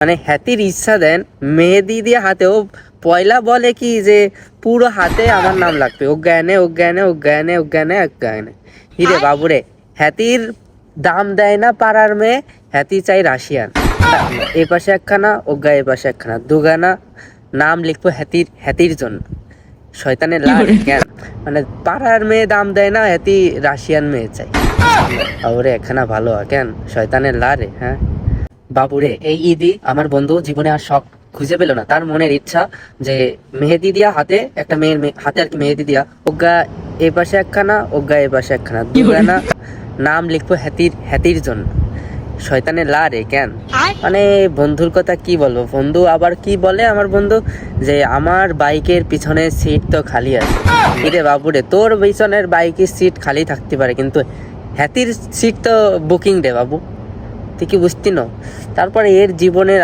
মানে হ্যাতির ইচ্ছা দেন মেহেদি দিয়ে হাতেও পয়লা বলে কি যে পুরো হাতে আমার নাম লাগবে, অজ্ঞানে অজ্ঞানে অজ্ঞানে অজ্ঞানে অজ্ঞানে। হিরে বাবুরে, হ্যাতির দাম দেয় না পাড়ার মেয়ে, হ্যাতি চাই রাশিয়ান। এ পাশে একখানা অজ্ঞা, এ পাশে একখানা, দুগানা নাম লিখবো হ্যাতির, হ্যাতির জন্য। শয়তানের লাল কেন, মানে পাড়ার মেয়ে দাম দেয় না, হ্যাতি রাশিয়ান মেয়ে চাই। বাবুরে একখানা ভালো কেন শয়তানের লারে। হ্যাঁ বাবুরে, এই ঈদই আমার বন্ধু জীবনে আর শখ খুঁজে পেল না। তার মনের ইচ্ছা যে মেহেদি দিয়া হাতে, একটা মেয়ের হাতে আর কি মেহেদি দিয়া, অজ্ঞা এ পাশে একখানা, অজ্ঞা এ পাশে একখানা, দুখানা নাম লিখবো হ্যাতির, হ্যাতির জন্য। শয়তানের লারে কেন, মানে বন্ধুর কথা কি বলবো। বন্ধু আবার কি বলে আমার বন্ধু, যে আমার বাইকের পিছনে সিট তো খালি আছে। ইরে বাবুরে, তোর পিছনের বাইকের সিট খালি থাকতে পারে, কিন্তু হ্যাতির সিট তো বুকিং দে বাবু, তুই কি বুঝতি না? তারপরে এর জীবনের